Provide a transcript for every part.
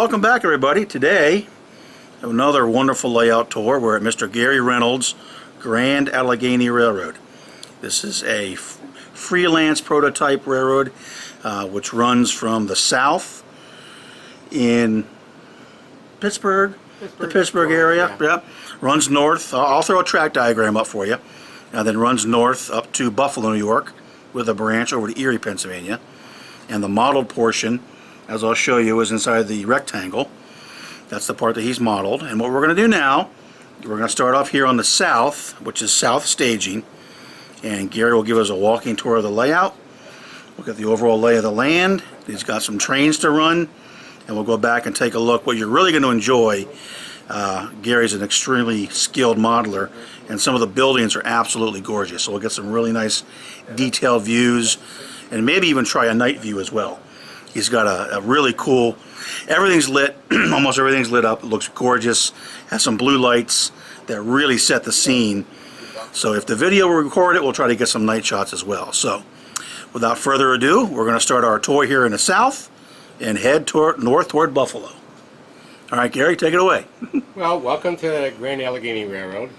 welcome back everybody. Today, another wonderful layout tour. We're at Mr. Gary Reynolds' Grand Allegheny Railroad. This is a freelance prototype railroad which runs from the south in Pittsburgh, the Pittsburgh area. Yeah. Runs north. I'll throw a track diagram up for you. And then runs north up to Buffalo, New York, with a branch over to Erie, Pennsylvania. And the modeled portion, as I'll show you, is inside the rectangle. That's the part that he's modeled. And what we're going to do now, we're going to start off here on the south, which is south staging. And Gary will give us a walking tour of the layout. Look at the overall lay of the land. He's got some trains to run. And we'll go back and take a look. What you're really going to enjoy, Gary's an extremely skilled modeler, and some of the buildings are absolutely gorgeous. So we'll get some really nice detailed views, and maybe even try a night view as well. He's got a really cool, everything's lit, almost everything's lit up. It looks gorgeous, has some blue lights that really set the scene. So if the video will record it, we'll try to get some night shots as well. So without further ado, we're going to start our tour here in the south and head north toward Buffalo. All right, Gary, take it away. Well, welcome to the Grand Allegheny Railroad.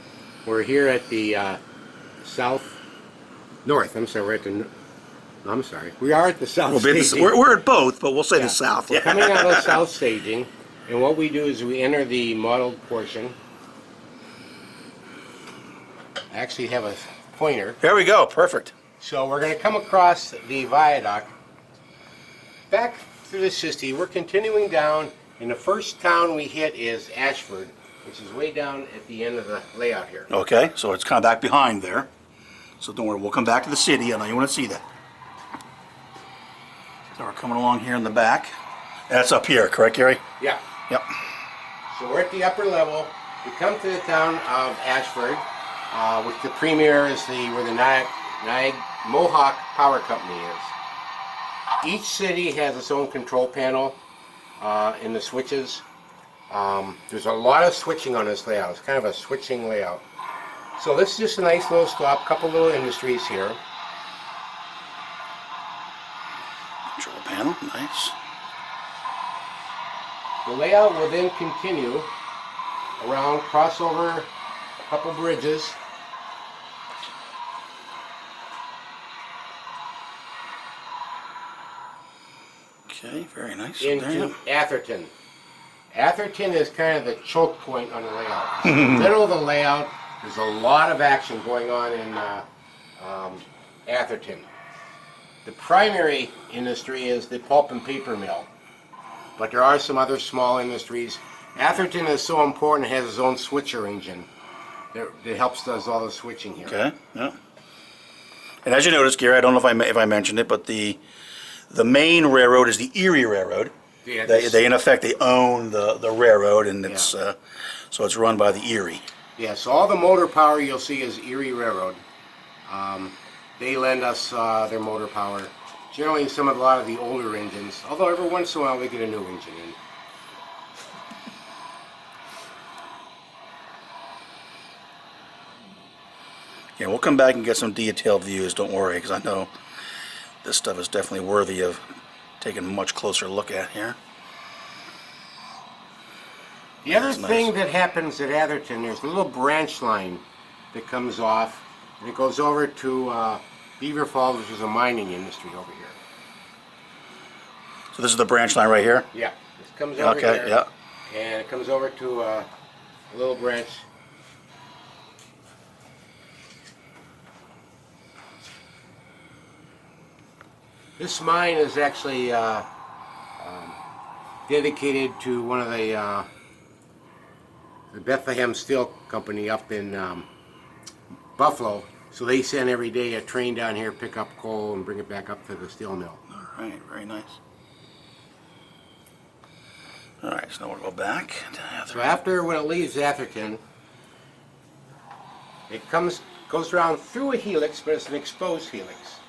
We're here at the north. I'm sorry, we're at the. I'm sorry. We are at the south staging. We're at both, but we'll say the south. We're coming out of the south staging, and what we do is we enter the modeled portion. I actually have a pointer. There we go. Perfect. So we're going to come across the viaduct back through the city. We're continuing down, and the first town we hit is Ashford, which is way down at the end of the layout here. Okay, so it's kind of back behind there. So don't worry, we'll come back to the city. I know you want to see that. So we're coming along here in the back. That's up here, correct, Gary? Yeah. Yep. So we're at the upper level. We come to the town of Ashford, which the premier is where the Mohawk Power Company is. Each city has its own control panel in the switches. There's a lot of switching on this layout. It's kind of a switching layout. So this is just a nice little stop, couple little industries here. Control panel, nice. The layout will then continue around, cross over a couple bridges. Okay, very nice. Into Atherton. Atherton is kind of the choke point on the layout. It's in the middle of the layout. There's a lot of action going on in Atherton. The primary industry is the pulp and paper mill, but there are some other small industries. Atherton is so important, it has its own switcher engine that helps does all the switching here. Okay, yeah. And as you notice, Gary, I don't know if I mentioned it, but the main railroad is the Erie Railroad. Yeah, they in effect they own the railroad, and it's so it's run by the Erie. Yeah, so all the motor power you'll see is Erie Railroad. They lend us their motor power. Generally, a lot of the older engines, although every once in a while we get a new engine in. Yeah, we'll come back and get some detailed views. Don't worry, because I know this stuff is definitely worthy of taking a much closer look at here. The other thing that happens at Atherton, there's a little branch line that comes off, and it goes over to Beaver Falls, which is a mining industry over here. So this is the branch line right here? Yeah, this comes over here, yeah. And it comes over to a little branch. This mine is actually dedicated to one of the Bethlehem Steel Company up in Buffalo. So they send every day a train down here, pick up coal, and bring it back up to the steel mill. All right, very nice. All right, so now we'll go back to Atherton. So after when it leaves Atherton, it goes around through a helix, but it's an exposed helix.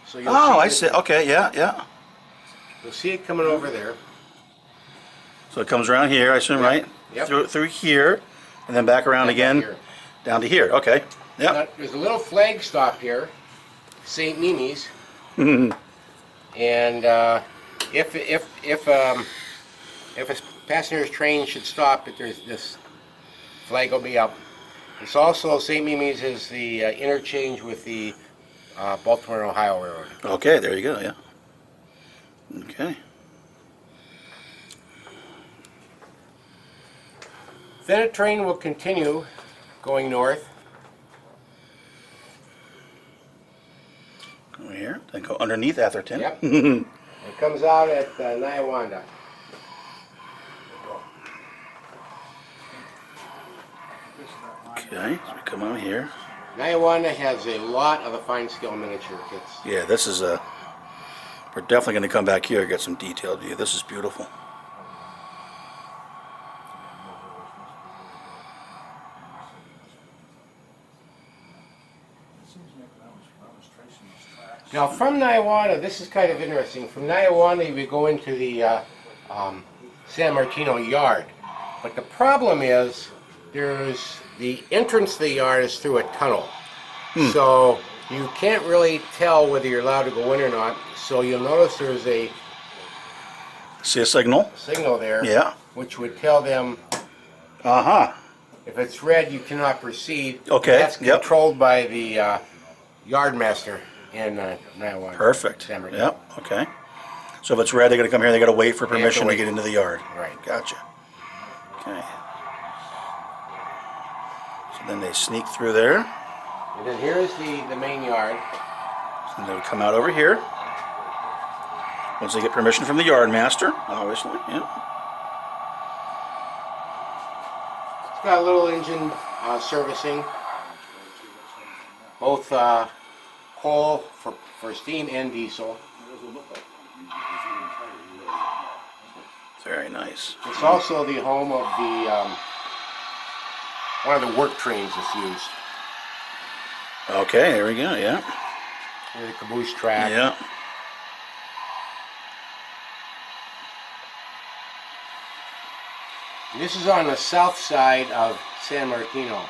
So you'll I see. Okay, yeah. You'll see it coming over there. So it comes around here, I assume, right? Yep. Through here, and then back around again, down to here. Okay. Yep. Now, there's a little flag stop here, St. Mimi's, and if a passengers train should stop, but there's this flag will be up. It's also St. Mimi's is the interchange with the Baltimore and Ohio Railroad. Okay, there you go, yeah. Okay. Then a train will continue going north. Over here, then go underneath Atherton. Yep. It comes out at Niawanda. Okay, so we come out here. Niawanda has a lot of the fine scale miniature kits. Yeah, this is a. We're definitely going to come back here and get some detailed view. This is beautiful. Now from Niawanda, this is kind of interesting. From Niawanda, we go into the San Martino yard. But the problem is, there's the entrance to the yard is through a tunnel. So you can't really tell whether you're allowed to go in or not. So you'll notice there's a See a signal? signal there, Yeah. which would tell them Uh-huh. if it's red, you cannot proceed. Okay, That's yep. controlled by the yardmaster in Niawanda. Perfect. San Martino. Yep, okay. So if it's red, they're going to come here, they got to wait for have to permission to wait. get into the yard. Right. Gotcha. Okay. So then they sneak through there, And then here's the main yard. and they would come out over here. Once they get permission from the yard master, obviously, yeah. It's got a little engine servicing, both coal for steam and diesel. Very nice. It's also the home of the one of the work trains that's used. Okay, there we go, yeah. The caboose track. Yeah. This is on the south side of San Martino.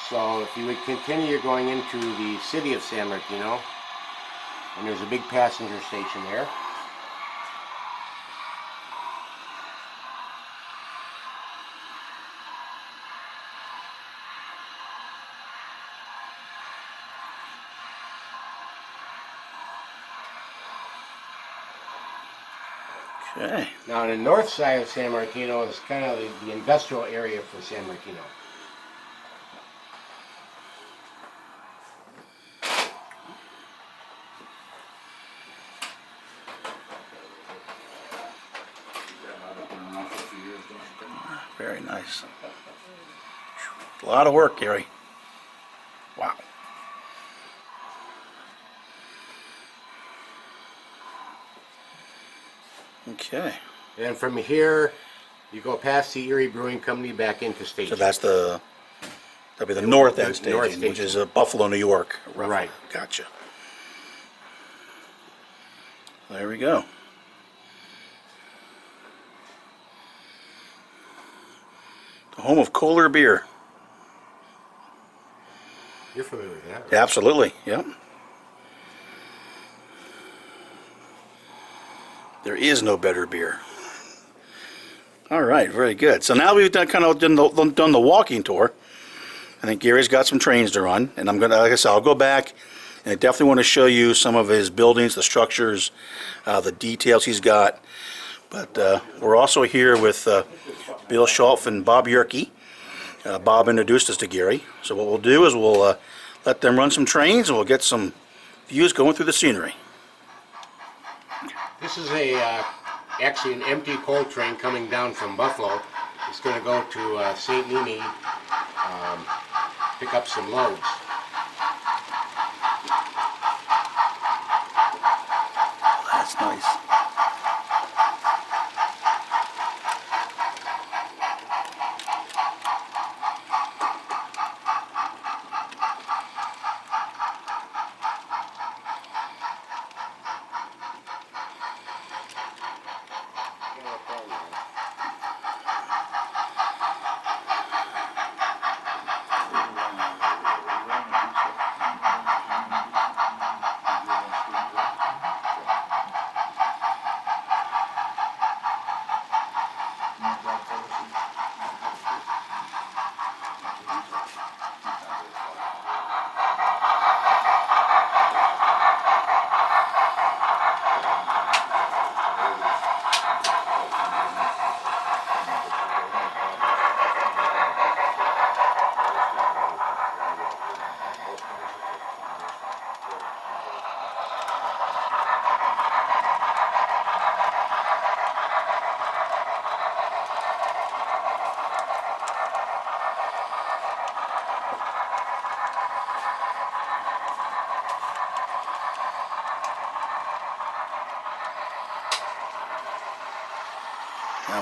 So if you would continue, you're going into the city of San Martino, and there's a big passenger station there. Okay. Now on the north side of San Martino is kind of the industrial area for San Martino. Very nice. A lot of work, Gary. Wow. Okay. And from here, you go past the Erie Brewing Company back into station. So that'll be the north end The station, north which station. is Buffalo, New York. roughly. Right. Gotcha. There we go. The home of Kohler beer. You're familiar with that, right? Absolutely. Yep. There is no better beer. All right, very good. So now we've done the walking tour. I think Gary's got some trains to run, and I'm gonna, like I said, I'll go back and I definitely want to show you some of his buildings, the structures, the details he's got. But we're also here with Bill Schopf and Bob Yerkey. Bob introduced us to Gary. So what we'll do is we'll let them run some trains, and we'll get some views going through the scenery. This is actually an empty coal train coming down from Buffalo. It's going to go to St. Mimi, pick up some loads. That's nice.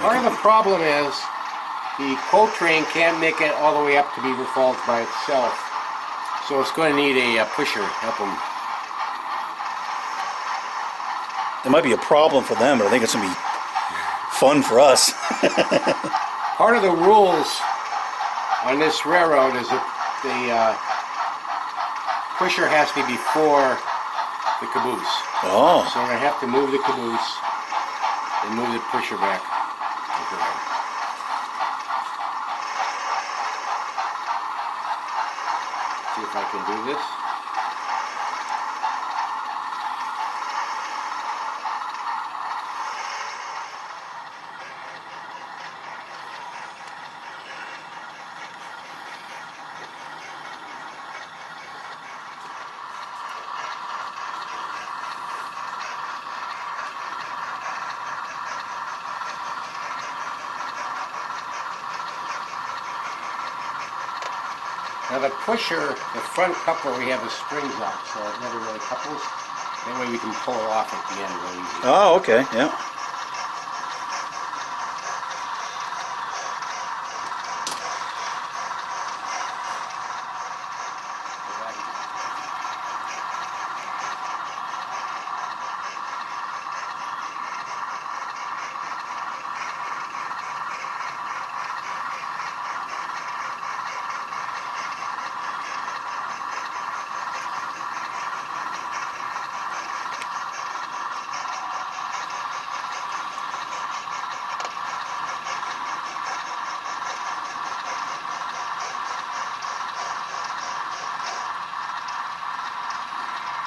Part of the problem is the coal train can't make it all the way up to Beaver Falls by itself. So it's going to need a pusher to help them. It might be a problem for them, but I think it's going to be fun for us. Part of the rules on this railroad is that the pusher has to be before the caboose. Oh. So we're going to have to move the caboose and move the pusher back. See if I can do this. Now the pusher, the front coupler, we have the strings up, so it never really couples. That way we can pull it off at the end really easy. Oh, okay, yeah.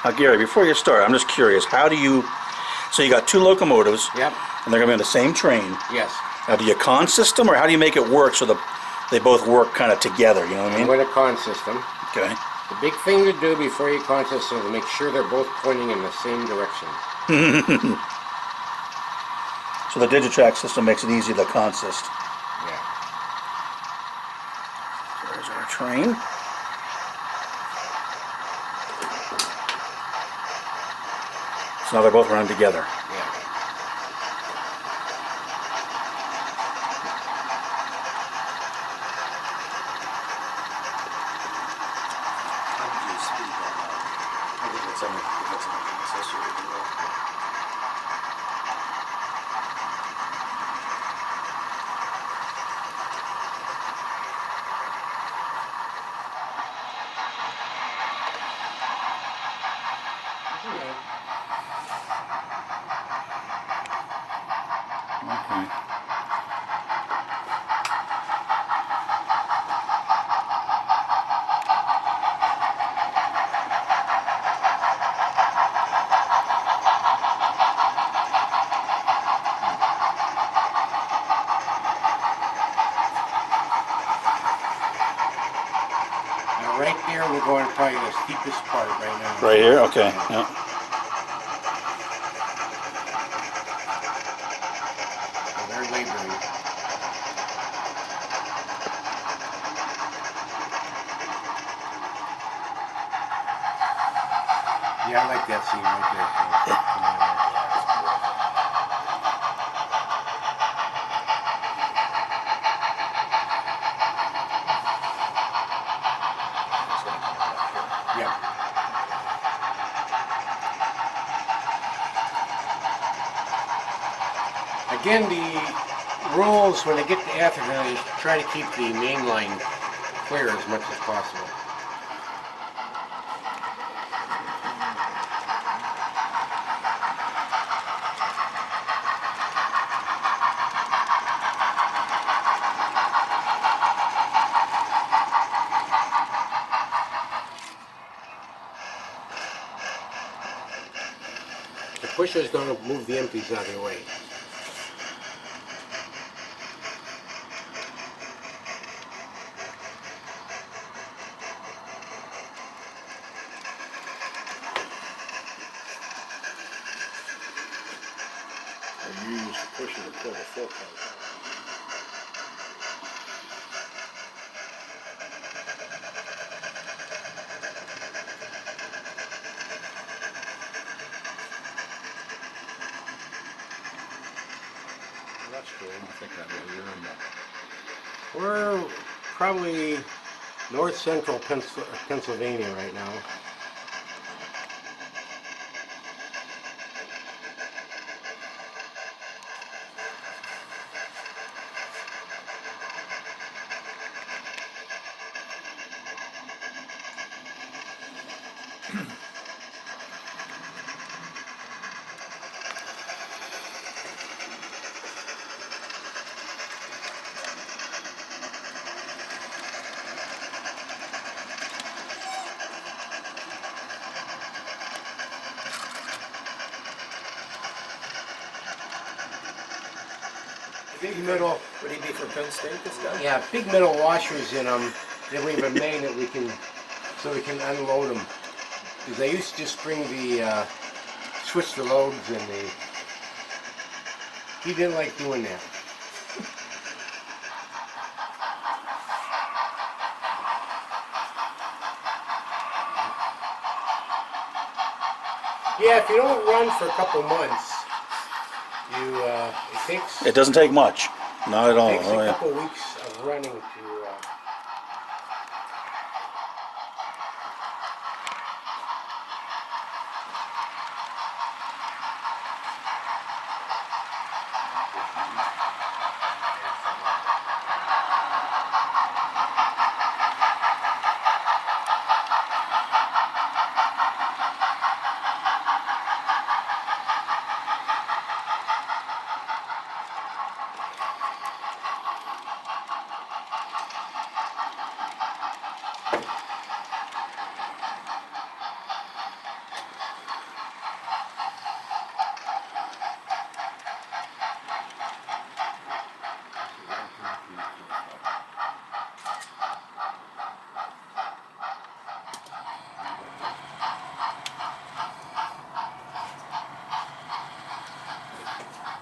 Now, Gary, before you start, I'm just curious, how do you, so you got two locomotives, Yep. and they're going to be on the same train. Yes. Now, do you con system, or how do you make it work so they both work kind of together, you know what I mean? With a con system. Okay. The big thing to do before you con system is make sure they're both pointing in the same direction. So the Digitrax system makes it easy to consist. Yeah. There's our train. So now they're both running together. Yeah. How did you speed that up? I think it's on the accessory. Okay. Now right there we're going to probably the steepest part right now. Right here? Okay. Yeah. They're laboring. Yeah, I like that scene right there. Yeah. Again, the rules when they get to Atherton is try to keep the main line clear as much as possible. The pusher is going to move the empties out of the way. You use the pusher to pull the fork out. That's I think I know you're in the... We're probably north central Pennsylvania right now. Big middle, Would he be from Penn State, this guy? yeah, big middle washers in them. Then we have a magnet so we can unload them. Because I used to just bring switch the loads and he didn't like doing that. Yeah, if you don't run for a couple months, It doesn't take much. Not at all. takes Oh, a yeah. couple weeks of running to.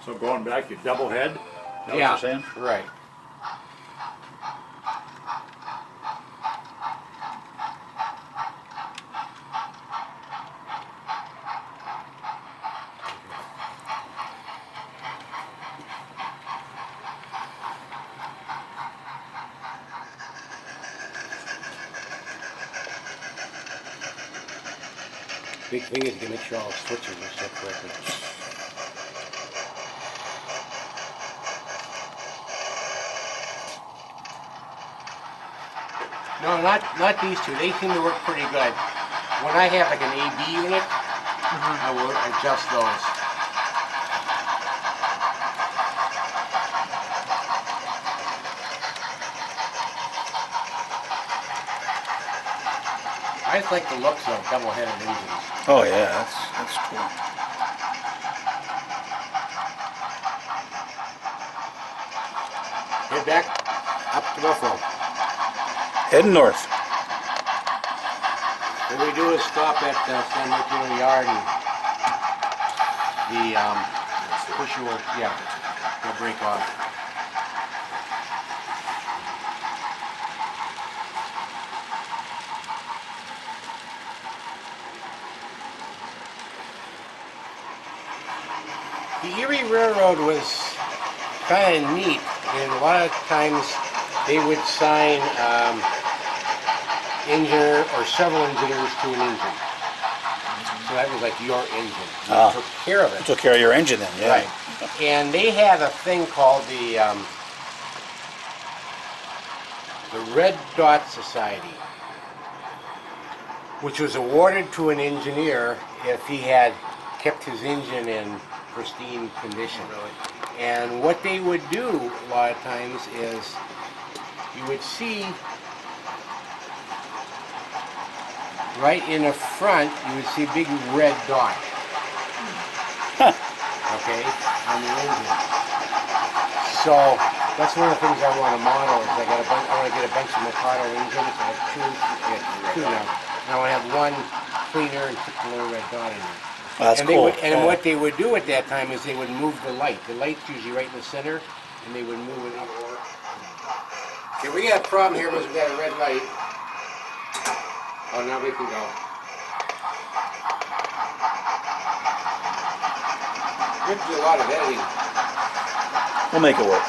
So going back, you double head? Is that what Yeah, you're saying? right. Big thing is to make sure all the switches are set correctly. No, not these two. They seem to work pretty good. When I have like an AB unit, I will adjust those. I just like the looks of double-headed engines. Oh yeah, that's cool. Head back up to Buffalo. Heading north. What we do is stop at San Bernardino Yard and the pusher will, yeah, they'll break off. The Erie Railroad was kind of neat, and a lot of times they would sign engineer or several engineers to an engine. So that was like your engine. You took care of it. You took care of your engine then, yeah. Right. And they had a thing called the Red Dot Society, which was awarded to an engineer if he had kept his engine in pristine condition. And what they would do a lot of times is you would see right in the front, you would see a big red dot. Okay, on the engine. So that's one of the things I want to model. Is I want to get a bunch of Mikado engines. I have two now. And I want to have one cleaner and put the little red dot in there. That's and cool. What they would do at that time is they would move the light. The light's usually right in the center, and they would move it up. Okay, we got a problem here because we got a red light. Oh, now we can go. We have to do a lot of editing. We'll make it work.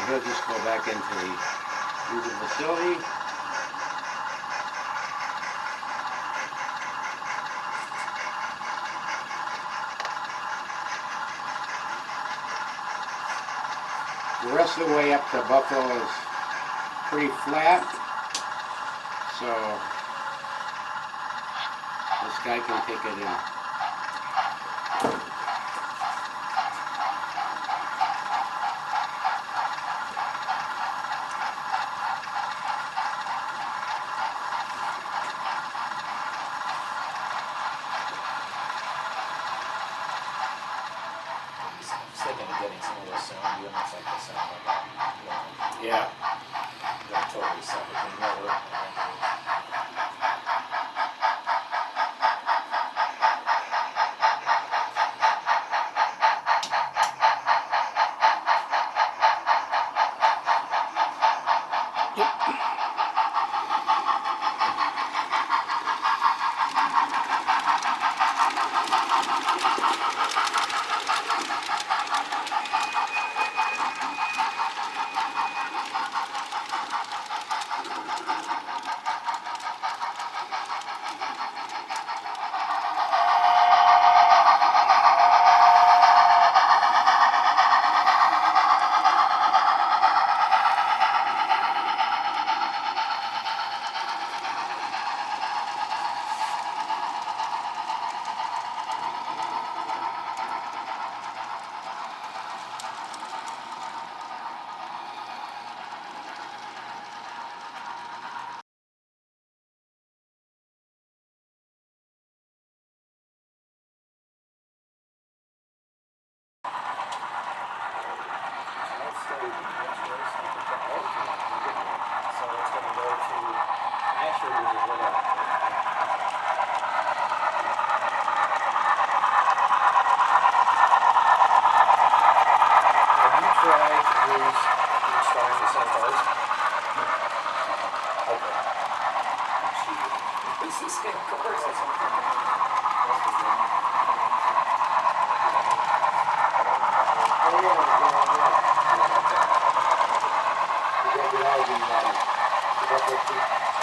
He'll just go back into the facility. The rest of the way up to Buffalo is pretty flat, so this guy can take it in. Thinking of getting some of those sound units like the sound of that. Yeah. They're totally separate from the other.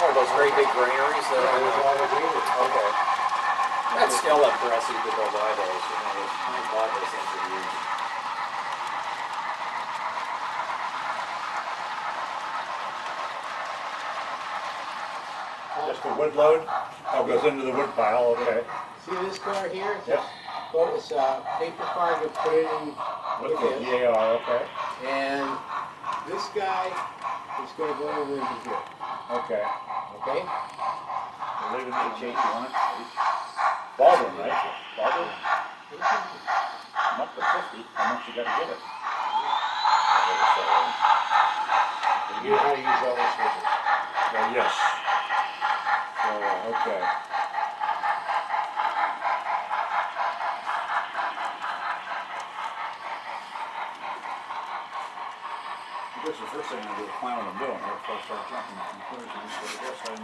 Oh, those great big granaries that are okay. That's still impressive to go by those, you know, my God, those things are huge. Just the wood load? Oh, goes into the wood pile, okay. See this car here? Yes. Well, it's a paper car to put it in With with the this. DAR, okay. And this guy is going to go over into here. Okay. Okay? We're leaving the change on it. Baldwin, right? Baldwin? I'm up to 50. How much you gotta give it? You know how to use all this with it. Well, yes. So, okay. I guess the first thing I do is plan what I'm doing before I start jumping to conclusions. So I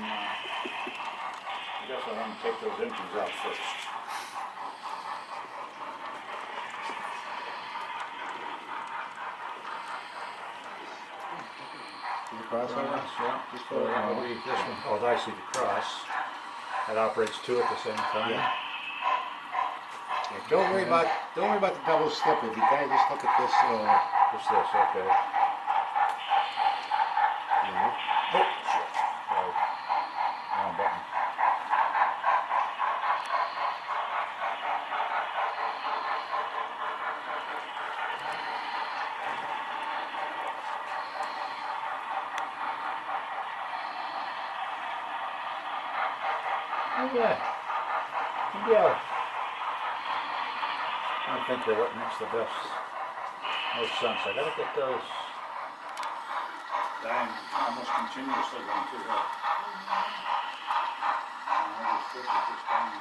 guess I want to take those engines out first. The crossover? Yeah, just So that would be this one. Oh, I see the cross. That operates two at the same time. Yeah. Don't worry about the double slipper. You kind of just look at this. Just this, okay. You know. Oh, shit. Right. Wrong button. Yeah. Yeah. I think that what makes the most sense. I gotta get those dying almost continuously going through that. Every foot is just dying.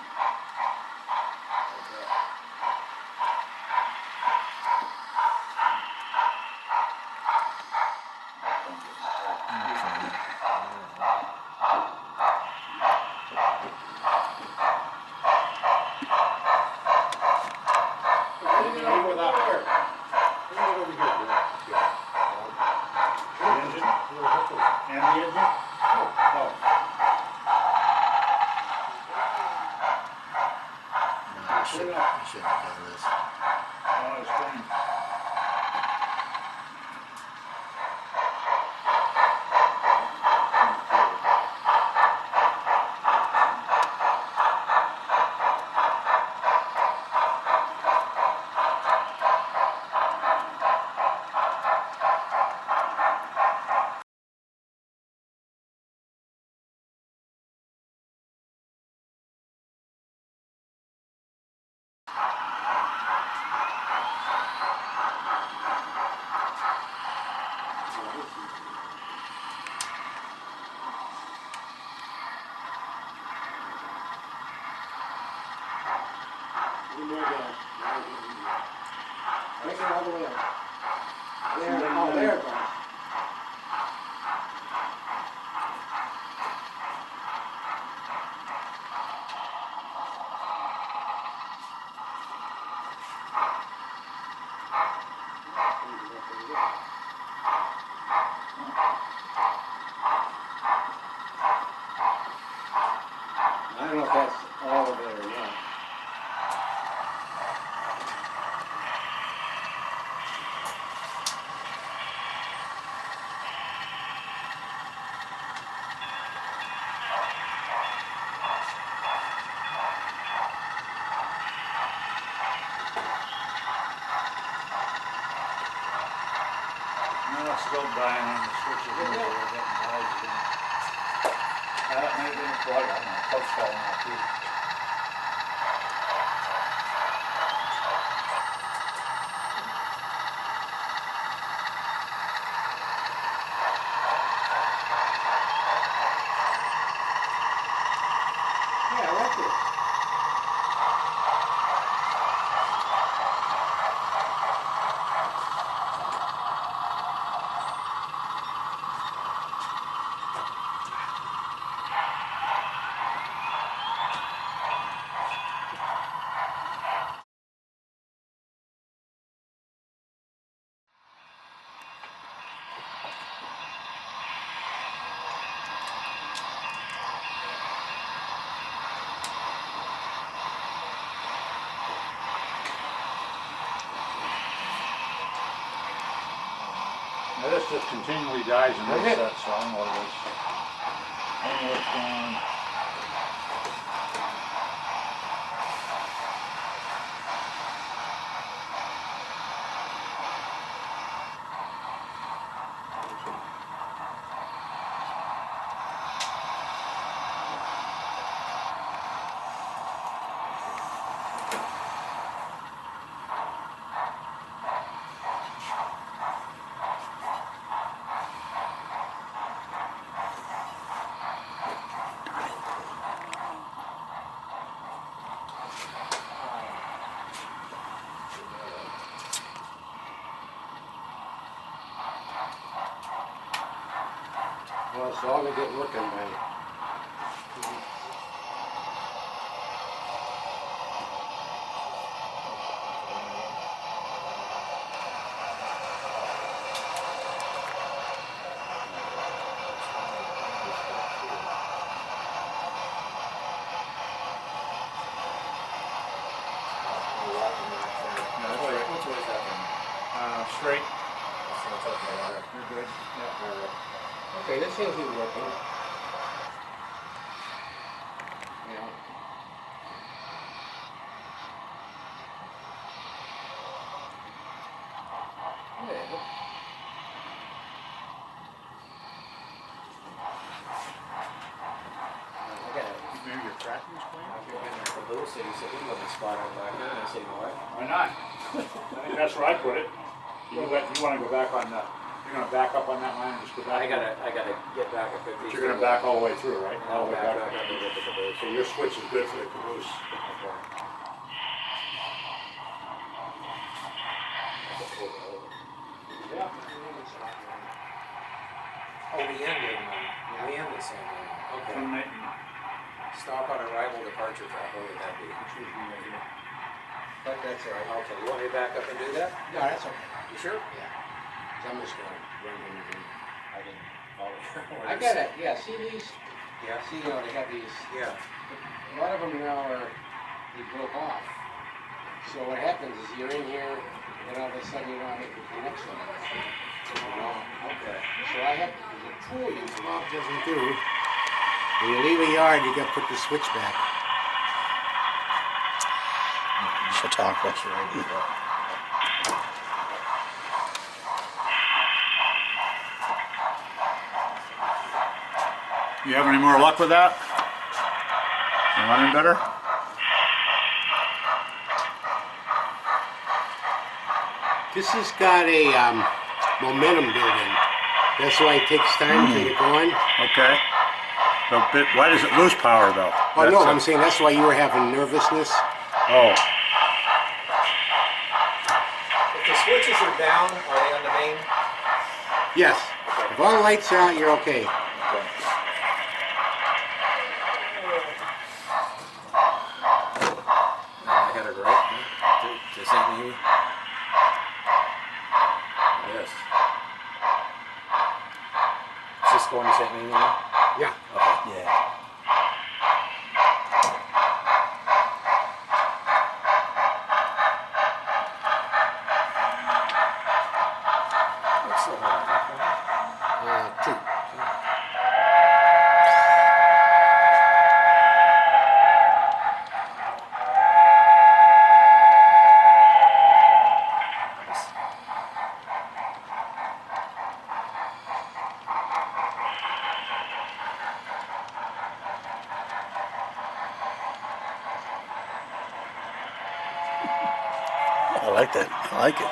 Like that. Over that here. Bring it over here. The engine? And the engine? Oh. You should have done this. Oh, it's fine. Make it all the way up. There, oh, there it goes. I don't know if that's all of it or not. No, it's still dying on the switches. They're getting dies again. That may have been a plug. I don't know. Plug's falling out too. Yeah, I like it. Now this just continually dies and Okay. resets, so I don't know what it is. I don't know what's going on. Well, it's all gonna get working, man. Which way is that from? Straight. So it's okay, all right. You're good. Yeah. All right. Okay, this seems to be working. Yeah. Yeah. I got it. Maybe your trackage plan? I've been in the Blue City, so he wasn't spot on back then. I said, why? Why not? I think that's where I put it. You want to go back on the You're gonna back up on that line and just go back? I gotta get back a 50. But you're gonna back all the way through, right? I'll All the way back back. up and get to the base. So your switch is good for the caboose. Yeah. Oh, we end the same way. Okay. Stop on arrival departure track, what would that be? But that's all right. Okay, you want me to back up and do that? No, that's okay. You sure? Yeah. 'Cause I'm just gonna run in. I didn't follow your I orders. get it, yeah, see these, Yeah, see, you know, they have these, yeah. a lot of them now are, they broke off. So what happens is you're in here, and all of a sudden you don't have the connection. You know? Okay. So I have, there's a tool you can doesn't do. When you leave a yard, you gotta put the switch back. Chautauqua. You have any more luck with that? You running better? This has got a momentum building. That's why it takes time to get going. Okay. But why does it lose power though? Oh no, That's I'm saying that's why you were having nervousness. Oh, If the switches are down, are they on the main? Yes. If all the lights are out, you're okay. Okay. I got it right. To St. Mary. Yes. Is this going to St. Mary now? Yeah. Okay. Yeah. What's the Two. I like that. I like it.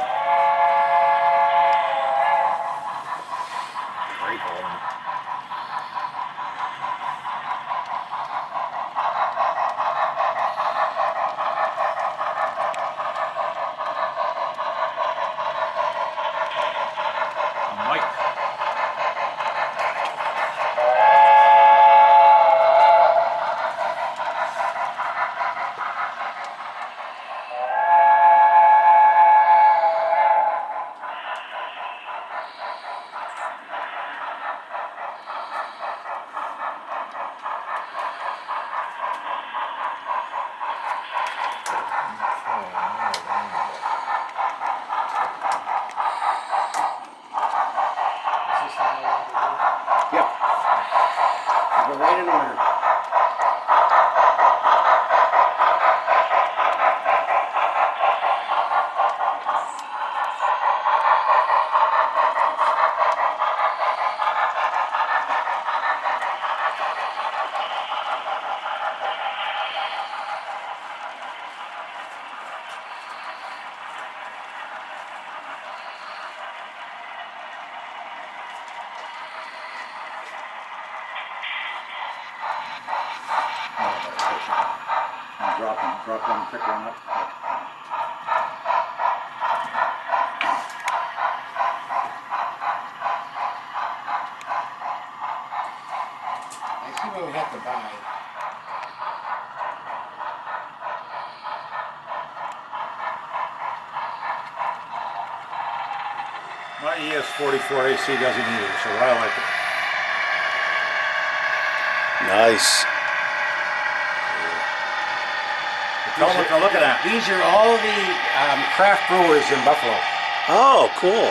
Great volume. Mike. Yep. Go right in order. Drop one, pick one up. I see what we have to buy. My ES44 AC doesn't either, so I like it. Nice. Tell them what they're looking at. These are all the craft brewers in Buffalo. Oh, cool.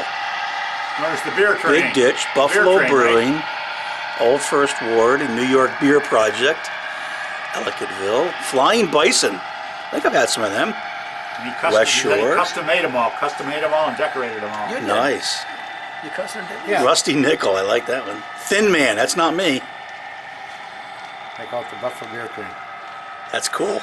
Notice the beer train. Big Ditch, Buffalo train, Brewing, right? Old First Ward, and New York Beer Project, Ellicottville, Flying Bison. I think I've had some of them. And West he Shore. custom made them all and decorated them all. Nice. You custom did? Yeah. Rusty Nickel, I like that one. Thin Man, that's not me. I call it the Buffalo Beer Train. That's cool.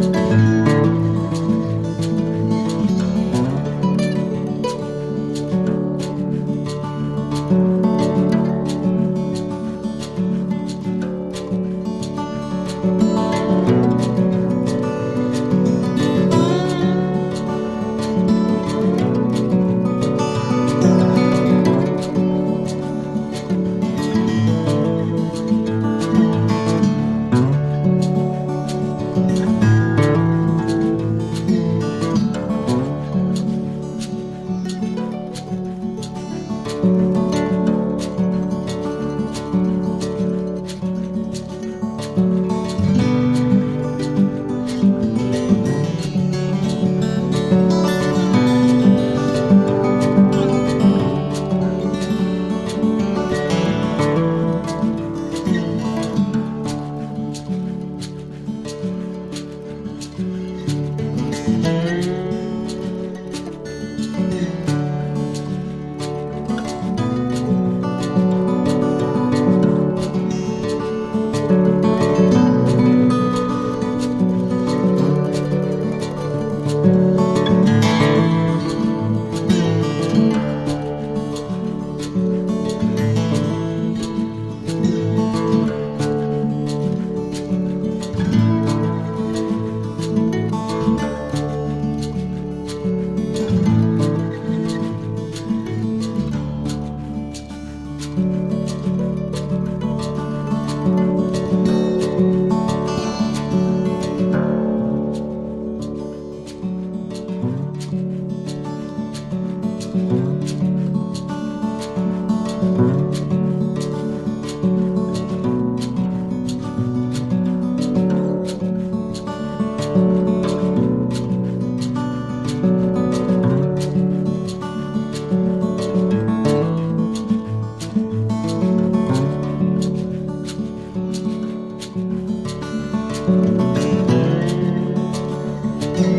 Thank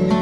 you.